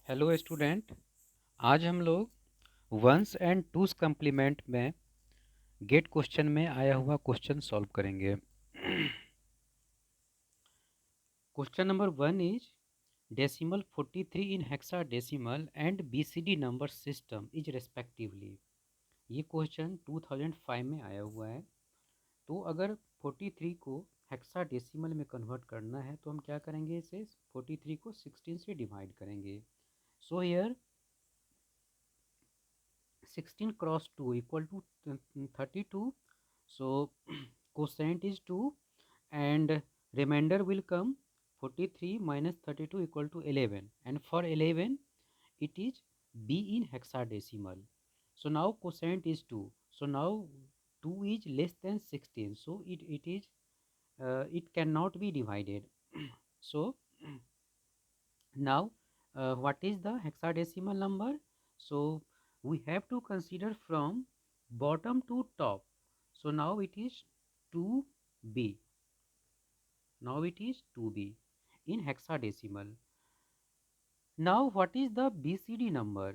Hello student. आज हम लोग वंस एंड टूस कम्प्लीमेंट में गेट क्वेश्चन में आया हुआ क्वेश्चन सॉल्व करेंगे। Question number 1 is decimal 43 in hexadecimal and BCD number system is respectively. ये क्वेश्चन 2005 में आया हुआ है। तो अगर 43 को हेक्साडेसिमल में कन्वर्ट करना है तो हम क्या करेंगे, इसे 43 को 16 से डिवाइड करेंगे। So here 16 cross 2 equal to 32. So quotient is 2 and remainder will come 43 minus 32 equal to 11, and for 11 it is b in hexadecimal. So now quotient is 2, so now 2 is less than 16, so it is it cannot be divided. So now what is the hexadecimal number? So we have to consider from bottom to top. So now it is 2b. Now it is 2b in hexadecimal. Now what is the BCD number?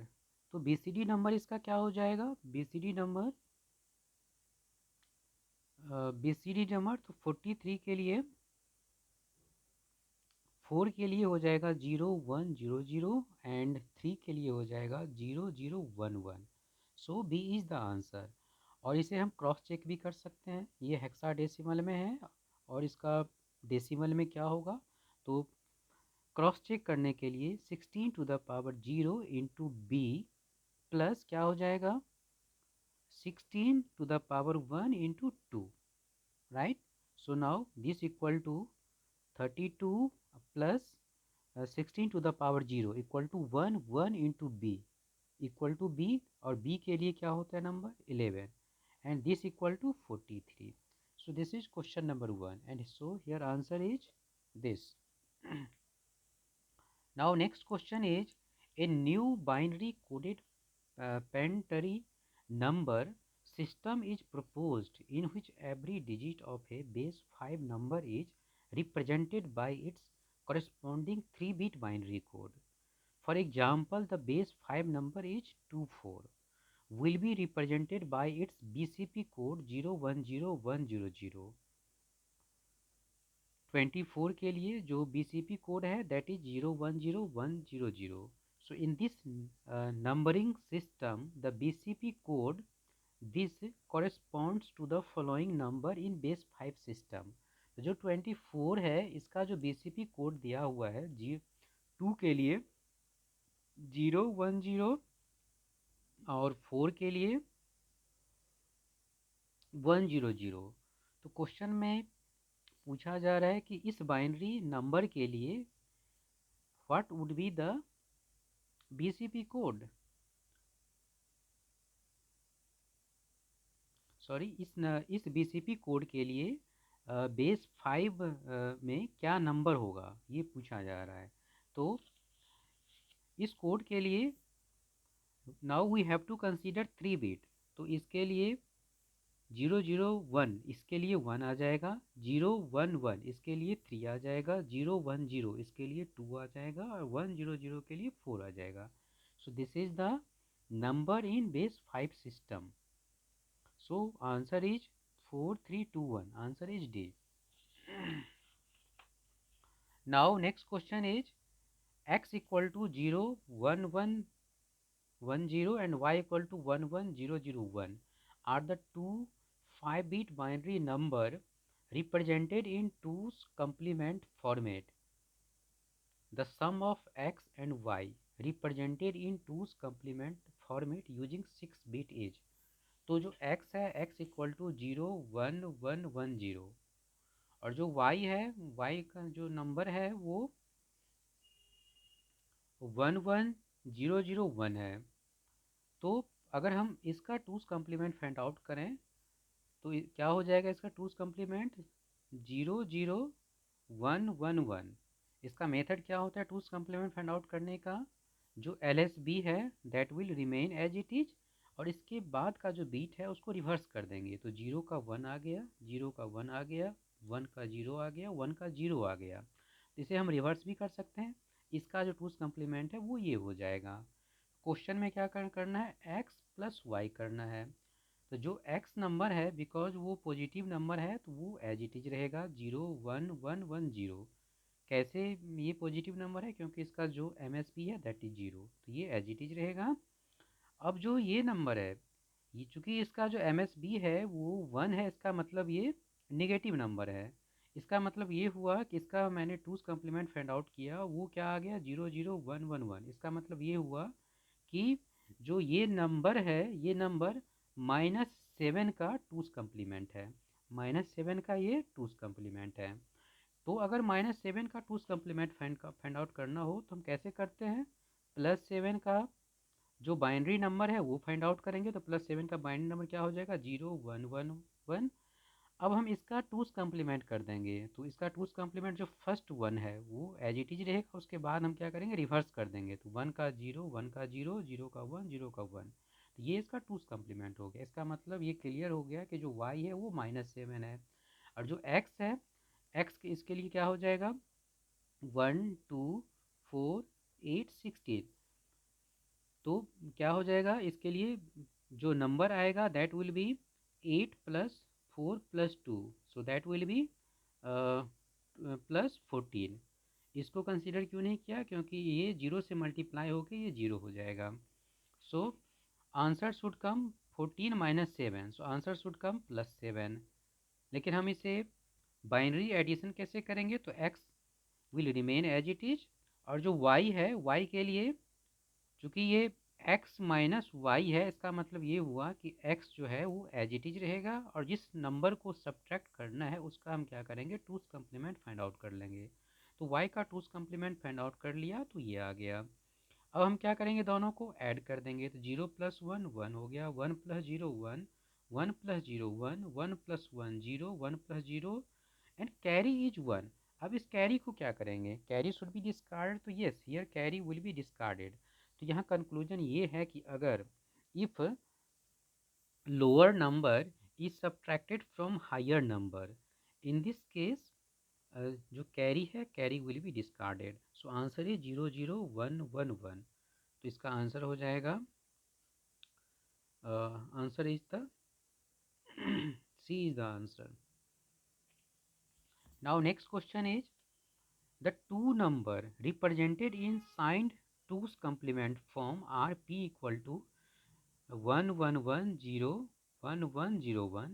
तो BCD number इसका क्या हो जाएगा? BCD number तो 43 के लिए 4 के लिए हो जाएगा 0100 एंड 3 के लिए हो जाएगा 0011। सो बी इज़ द आंसर। और इसे हम क्रॉस चेक भी कर सकते हैं, ये हेक्साडेसिमल में है और इसका डेसिमल में क्या होगा। तो क्रॉस चेक करने के लिए 16 to the power 0 into B plus क्या हो जाएगा 16 to the power 1 into 2, right. So now this equal to 32 plus 16 to the power 0 equal to 1 into B equal to B, और बी के लिए क्या होता है number 11, and this equal to 43। So this is question number 1 and so here answer is this. Now next question is a new binary coded pentary number system is proposed in which every digit of a base 5 number is represented by its corresponding 3-bit binary code. For example, the base 5 number is 24 will be represented by its BCP code 010100। 24 के लिए जो BCP code है that is 010100। So in this numbering system, the BCP code this corresponds to the following number in base 5 system। तो जो 24 है इसका जो BCP code दिया हुआ है जी 2 के लिए 010 और 4 के लिए 100। तो क्वेश्चन में पूछा जा रहा है कि इस बाइनरी नंबर के लिए what would be the BCP code, sorry इस BCP कोड के लिए बेस 5 में क्या नंबर होगा ये पूछा जा रहा है। तो इस कोड के लिए now we have to consider 3 bit. तो इसके लिए 001 इसके लिए 1 आ जाएगा, 011 इसके लिए 3 आ जाएगा, 010 इसके लिए 2 आ जाएगा और 100 के लिए 4 आ जाएगा। So this is the number in base 5 system. So answer is 4321, answer is D. Now next question is x equal to 01110 and y equal to 11001 are the two 5-bit binary number represented in 2's complement format. The sum of x and y represented in 2's complement format using 6-bit is। तो जो x है x equal to 01110 और जो y है y का जो number है वो 11001 है। तो अगर हम इसका 2's कम्प्लीमेंट फाइंड आउट करें तो क्या हो जाएगा, इसका 2's कम्प्लीमेंट 00111। इसका मेथड क्या होता है 2's कम्प्लीमेंट फाइंड आउट करने का, जो LSB है that will remain as it is, और इसके बाद का जो बीट है उसको रिवर्स कर देंगे। तो 0 का 1 आ गया, 0 का 1 आ गया, 1 का 0 आ गया, 1 का 0 आ गया। इसे हम रिवर्स भी कर सकते हैं इसका जो टूस कम्प्लीमेंट है वो ये हो जाएगा। क्वेश्चन में क्या करना है, x प्लस वाई करना है। तो जो x नंबर है, बिकॉज वो पॉजिटिव नंबर है तो वो एज इट इज रहेगा 0 1 1 1 0। कैसे ये पॉजिटिव नंबर है, क्योंकि इसका जो MSB है दैट इज 0, तो ये एज इट इज रहेगा। अब जो ये नंबर है, ये चूंकि इसका जो MSB है वो 1 है, इसका मतलब ये निगेटिव नंबर है। इसका मतलब ये हुआ कि इसका मैंने टूस कम्प्लीमेंट फाइंड आउट किया, वो क्या आ गया 0 0 1 1 1। इसका मतलब ये हुआ कि जो ये नंबर है, ये नंबर -7 का टूस कम्प्लीमेंट है। -7 का ये टूस कम्प्लीमेंट है। तो अगर -7 का टूस कम्प्लीमेंट फाइंड आउट करना हो तो हम कैसे करते हैं, +7 का जो बाइनरी नंबर है वो फाइंड आउट करेंगे। तो +7 का बाइनरी नंबर क्या हो जाएगा, 0 1 1 1। अब हम इसका टूस कम्प्लीमेंट कर देंगे, तो इसका टूस कम्प्लीमेंट जो फर्स्ट 1 है वो एज इट इज रहेगा। उसके बाद हम क्या करेंगे, रिवर्स कर देंगे। तो 1 का 0, 1 का 0, 0 का 1, 0 का 1। तो ये इसका टूस कम्प्लीमेंट हो गया। इसका मतलब ये क्लियर हो गया कि जो y है वो -7 है। और जो x है, x इसके लिए क्या हो जाएगा, 1 2 4 8 16। तो क्या हो जाएगा इसके लिए, जो नंबर आएगा that will B 8 + 4 + 2, so that will B +14। इसको कंसीडर क्यों नहीं किया, क्योंकि ये 0 से मल्टीप्लाई होकर ये 0 हो जाएगा। So answer should come 14 - 7, so answer should come +7। लेकिन हम इसे बाइनरी एडिशन कैसे करेंगे, तो x will remain as it is. और जो y है, y के लिए चूँकि ये x - y है, इसका मतलब ये हुआ कि x जो है वो एज इट इज रहेगा, और जिस नंबर को सब्ट्रैक्ट करना है उसका हम क्या करेंगे, टूस कम्प्लीमेंट फाइंड आउट कर लेंगे। तो y का टूस कम्प्लीमेंट फाइंड आउट कर लिया तो ये आ गया। अब हम क्या करेंगे, दोनों को ऐड कर देंगे। तो 0 + 1 1 हो गया, 1 + 0 1, 1 + 0 1, 1 + 1 0, 1 + 0 एंड कैरी इज 1। अब इस कैरी को क्या करेंगे, कैरी शुड बी डिस्कार्ड। तो yes, here carry will be discarded. तो यहाँ कंक्लूजन ये है कि अगर if lower number is subtracted from higher number, in this case जो कैरी है, carry will be discarded. So answer is 0 0 1 1 1। तो इसका आंसर हो जाएगा, answer is the C is the answer. Now next question is, the two number represented in signed two's complement form are p equal to 1 1 1 0 1 1 0 1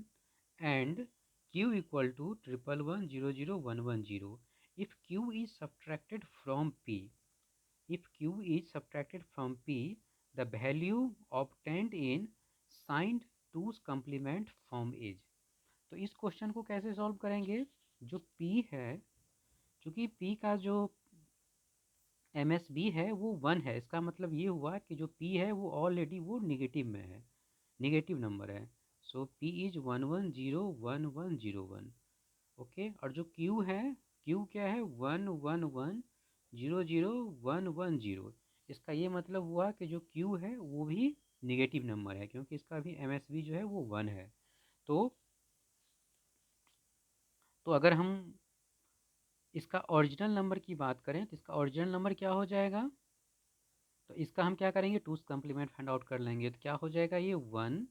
and q equal to 1 1 1 0 0 1 1 0. If q is subtracted from p, if q is subtracted from p, the value obtained in signed two's complement form is। तो इस question को कैसे solve करेंगे, जो p है, चूंकि p का जो MSB है वो 1 है, इसका मतलब ये हुआ कि जो P है वो ऑलरेडी वो निगेटिव में है, निगेटिव नंबर है। सो P इज 1 1 0 1 1 0 1। ओके, और जो Q है, Q क्या है, 1 1 1 0 0 1 1 0। इसका ये मतलब हुआ कि जो Q है वो भी निगेटिव नंबर है, क्योंकि इसका भी MSB जो है वो 1 है। तो अगर हम इसका ओरिजिनल नंबर की बात करें तो इसका ओरिजिनल नंबर क्या हो जाएगा, तो इसका हम क्या करेंगे, टूस कम्प्लीमेंट फाइंड आउट कर लेंगे। तो क्या हो जाएगा, ये 1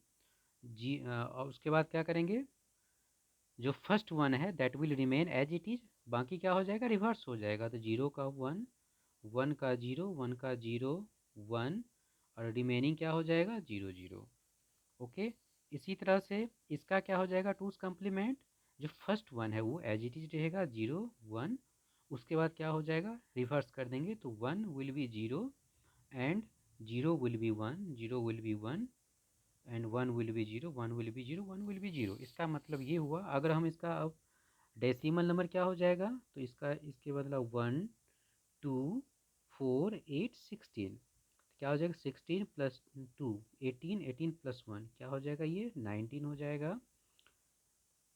जी, और उसके बाद क्या करेंगे, जो फर्स्ट 1 है that will remain as it is, बाकी क्या हो जाएगा, रिवर्स हो जाएगा। तो 0 का 1, 1 का 0, 1 का 0 1, और रिमेनिंग क्या हो जाएगा, 0 0। ओके, इसी तरह से इसका क्या हो जाएगा, टूस कम्प्लीमेंट, जो फर्स्ट 1 है वो एज इट इज रहेगा 0 1। उसके बाद क्या हो जाएगा, रिवर्स कर देंगे। तो 1 will be 0 and 0 will be 1, 0 will be 1 and 1 will be 0, 1 will be 0, 1 will be 0। इसका मतलब ये हुआ, अगर हम इसका अब डेसिमल नंबर क्या हो जाएगा, तो इसका इसके बदला 1 2 4 8 16। क्या हो जाएगा, 16 + 2 18, 18 + 1 क्या हो जाएगा, ये 19 हो जाएगा।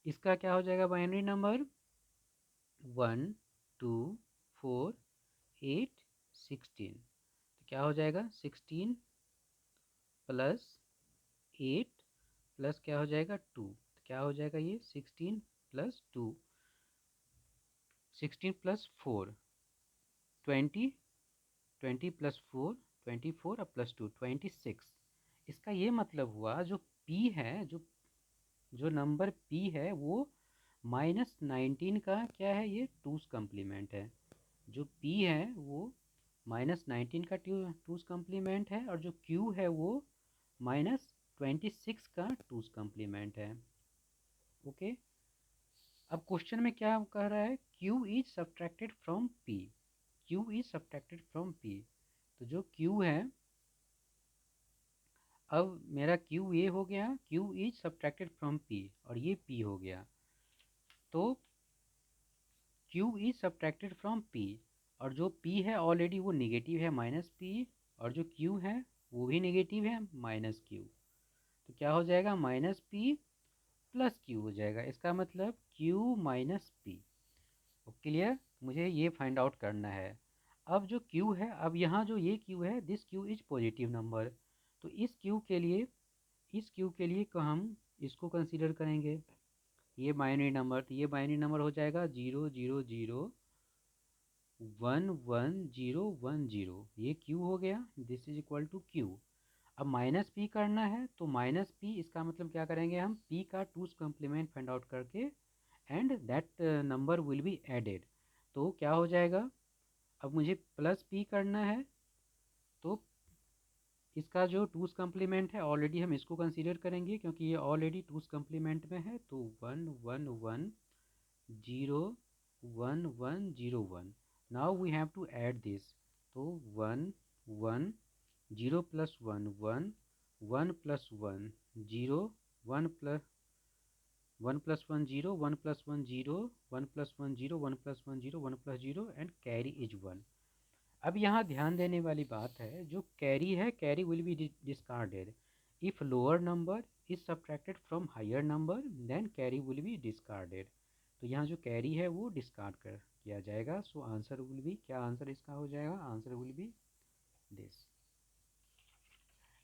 इसका क्या हो जाएगा, बाइनरी नंबर 1 2 4 8 16। तो क्या हो जाएगा, 16 + 8 प्लस क्या हो जाएगा 2। तो क्या हो जाएगा, ये 16 + 2, 16 + 4 20 20+4 24 और +2 26। इसका ये मतलब हुआ जो p है, जो नंबर p है वो -19 का क्या है, ये टूस कम्प्लीमेंट है। जो p है वो -19 का टूस कम्प्लीमेंट है, और जो q है वो -26 का टूस कम्प्लीमेंट है। ओके, अब क्वेश्चन में क्या कह रहा है, q is subtracted from p। q is subtracted from p, तो जो q है, अब मेरा q ये हो गया, q is subtracted from p, और ये p हो गया। तो q is subtracted from p, और जो p है ऑलरेडी वो निगेटिव है -p, और जो q है वो भी निगेटिव है -q। तो क्या हो जाएगा, -p प्लस q हो जाएगा। इसका मतलब q माइनस p। क्लियर, मुझे ये फाइंड आउट करना है। अब जो q है, अब यहाँ जो ये q है, this q is positive number. तो इस q के लिए को हम इसको कंसीडर करेंगे, ये बाइनरी नंबर। तो ये बाइनरी नंबर हो जाएगा 0 0 0 1 1 0 1 0। ये q हो गया, this is equal to q। अब -p करना है, तो -p इसका मतलब क्या करेंगे, हम p का टूस कम्प्लीमेंट फाइंड आउट करके and that number will be added. तो क्या हो जाएगा, अब मुझे +p करना है, तो इसका जो टूस कम्प्लीमेंट है ऑलरेडी हम इसको कंसीडर करेंगे क्योंकि ये ऑलरेडी टूस कम्प्लीमेंट में है। तो 1 1 1 0 1 1 0 1। Now we have to add this. तो 1 1 0 + 1 1 1 + 1 0 1 + 1 + 1 0 1 + 1 0 1 + 1 0 1 + 1 0 1 + 0 एंड कैरी इज 1। अब यहाँ ध्यान देने वाली बात है, जो कैरी है, carry will be discarded if lower number is subtracted from higher number, then carry will be discarded. तो यहाँ जो कैरी है वो डिस्कार्ड कर किया जाएगा। सो आंसर विल बी, क्या आंसर इसका हो जाएगा, answer will be this.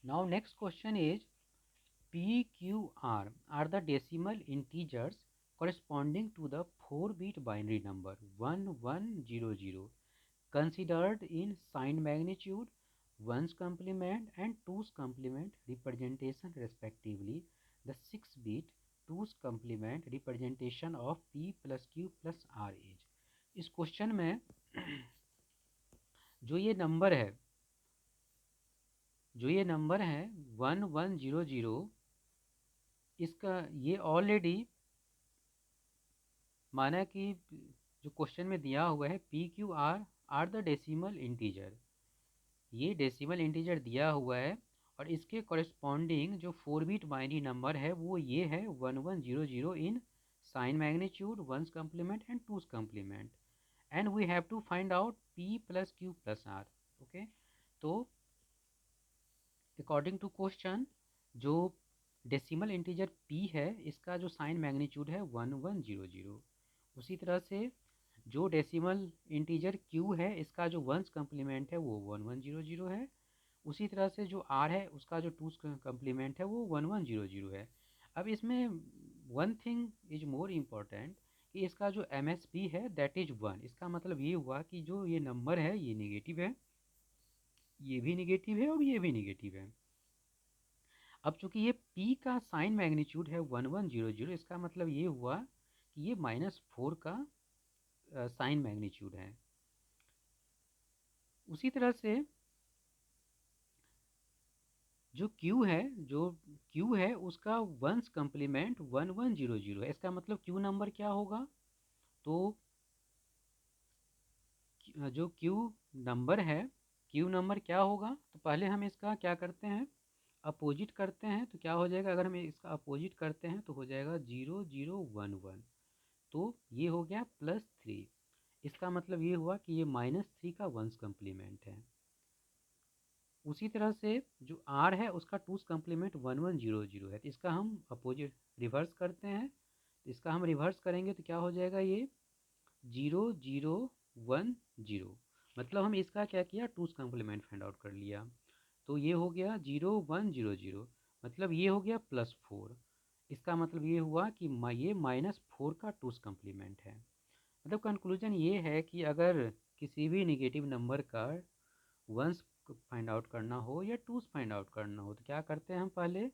Now next question is PQR are the decimal integers corresponding to the 4-bit binary number 1100 considered in sign magnitude, ones complement and twos complement representation respectively. The 6-bit twos complement representation of P plus Q plus R is। इस question में जो ये number है, 1100, इसका ये already माना कि जो क्वेश्चन में दिया हुआ है PQR are the decimal integer, ये डेसिमल इंटीजर दिया हुआ है, और इसके कॉरेस्पॉन्डिंग जो 4-बिट बाइनरी नंबर है वो ये है 1100 in sign magnitude, one's complement and two's complement, and we have to find out P plus Q plus R। Okay, तो अकॉर्डिंग टू क्वेश्चन जो डेसिमल इंटीजर p है इसका जो साइन मैग्नीट्यूड है 1100, उसी तरह से जो डेसिमल इंटीजर q है इसका जो वंस कम्प्लीमेंट है वो 1100 है, उसी तरह से जो r है उसका जो टूस कम्प्लीमेंट है वो 1100 है। अब इसमें one thing is more important कि इसका जो MSB है दैट इज 1। इसका मतलब ये हुआ कि जो ये नंबर है ये निगेटिव है, ये भी निगेटिव है और ये भी निगेटिव है। अब चूंकि ये p का साइन मैग्नीट्यूड है 1100, इसका मतलब ये हुआ कि ये -4 का साइन मैग्नीट्यूड है। उसी तरह से जो q है उसका वंस कम्प्लीमेंट 1100 है। इसका मतलब q नंबर क्या होगा, तो जो q नंबर क्या होगा, तो पहले हम इसका क्या करते हैं, अपोजिट करते हैं। तो क्या हो जाएगा, अगर हम इसका अपोजिट करते हैं तो हो जाएगा 0 0 1 1। तो ये हो गया +3। इसका मतलब ये हुआ कि ये -3 का वंस कम्प्लीमेंट है। उसी तरह से जो r है उसका टूस कम्प्लीमेंट 1100 है, तो इसका हम अपोजिट रिवर्स करते हैं। तो इसका हम रिवर्स करेंगे तो क्या हो जाएगा, ये 0 0 1 0। मतलब हम इसका क्या किया, टूस कम्प्लीमेंट फाइंड आउट कर लिया। तो ये हो गया 0 1 0 0, मतलब ये हो गया +4। इसका मतलब ये हुआ कि ये -4 का टूस कम्प्लीमेंट है। मतलब कंक्लूजन ये है कि अगर किसी भी निगेटिव नंबर का वंस फाइंड आउट करना हो या टूस फाइंड आउट करना हो तो क्या करते हैं हम पहले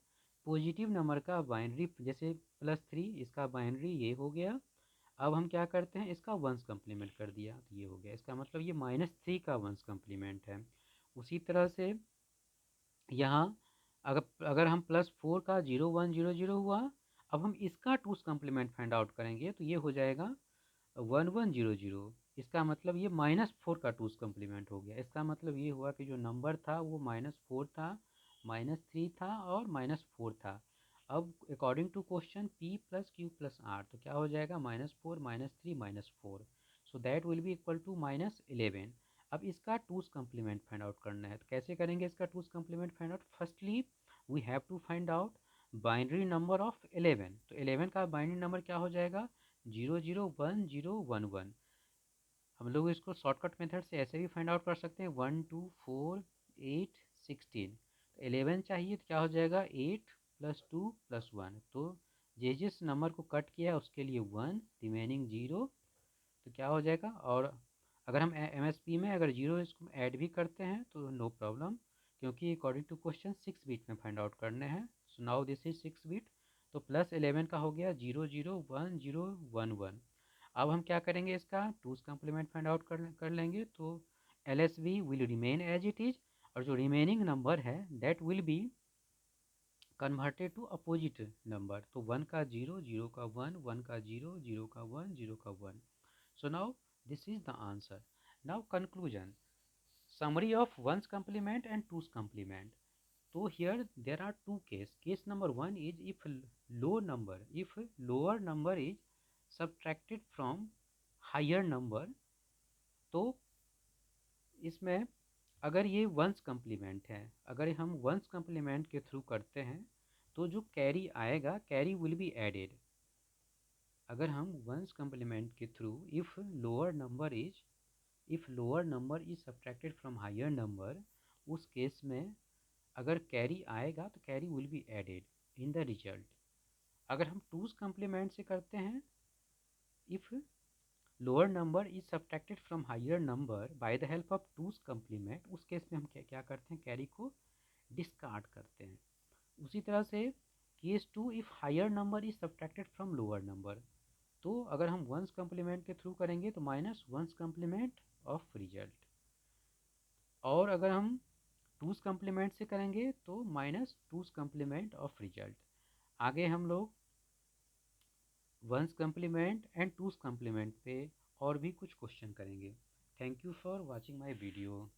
पॉजिटिव नंबर का बाइनरी, जैसे +3 इसका बाइनरी ये हो गया। अब हम क्या करते हैं इसका वंस कम्प्लीमेंट कर दिया तो ये हो गया, इसका मतलब ये -3 का वंस कम्प्लीमेंट है। उसी तरह से यहाँ अगर अगर हम +4 का 0 1 0 0 हुआ, अब हम इसका टूस कम्प्लीमेंट फाइंड आउट करेंगे तो ये हो जाएगा 1 1 0 0। इसका मतलब ये -4 का टूस कम्प्लीमेंट हो गया। इसका मतलब ये हुआ कि जो नंबर था वो -4 था, -3 था और -4 था। अब according to question P + Q + R तो क्या हो जाएगा -4 -3 -4, so that will be equal to -11। अब इसका टूस कम्प्लीमेंट फाइंड आउट करना है तो कैसे करेंगे इसका two's complement find out. Firstly we have to find out binary number of 11। तो 11 का बाइनरी नंबर क्या हो जाएगा 0 0 1 0 1 1। हम लोग इसको शॉर्टकट मेथड से ऐसे भी फाइंड आउट कर सकते हैं 1 2 4 8 16। तो 11 चाहिए तो क्या हो जाएगा 8 + 2 + 1। तो जिस नंबर को कट किया उसके लिए 1, रिमेनिंग 0, तो क्या हो जाएगा। और अगर हम MSP में अगर 0 इसको ऐड भी करते हैं तो नो प्रॉब्लम, क्योंकि अकॉर्डिंग टू क्वेश्चन 6 बिट में फाइंड आउट करने हैं। सो नाउ दिस इज 6 बिट। तो +11 का हो गया 0 0 1 0 1 1। अब हम क्या करेंगे इसका टूस कम्प्लीमेंट फाइंड आउट कर लेंगे। तो LSB will remain as it is, और जो रिमेनिंग नंबर है that will be converted to opposite number. तो 1 का 0 0 का 1 1 का 0 0 का 1 0 का 1। So now this is the answer. Now conclusion. Summary of ones complement and twos complement. So here there are two cases. Case number one is if lower number is subtracted from higher number, तो इसमें अगर ये once complement है, अगर हम one's complement के through करते हैं तो जो कैरी आएगा कैरी विल बी एडेड। अगर हम वंस कम्प्लीमेंट के through if lower number is subtracted from higher number, उस केस में अगर कैरी आएगा तो carry will be added in the result. अगर हम टूस कम्प्लीमेंट से करते हैं, if lower number is subtracted from higher number by the help of two's complement, उस केस में हम क्या करते हैं कैरी को डिस्कार्ड करते हैं। उसी तरह से case two if higher number is subtracted from lower number, तो अगर हम वंस कम्प्लीमेंट के थ्रू करेंगे तो -1 कम्प्लीमेंट ऑफ रिजल्ट। और अगर हम टूस कम्प्लीमेंट से करेंगे तो -2 कम्प्लीमेंट ऑफ रिजल्ट। आगे हम लोग once complement and two's complement पे और भी कुछ क्वेश्चन करेंगे। Thank you for watching my video.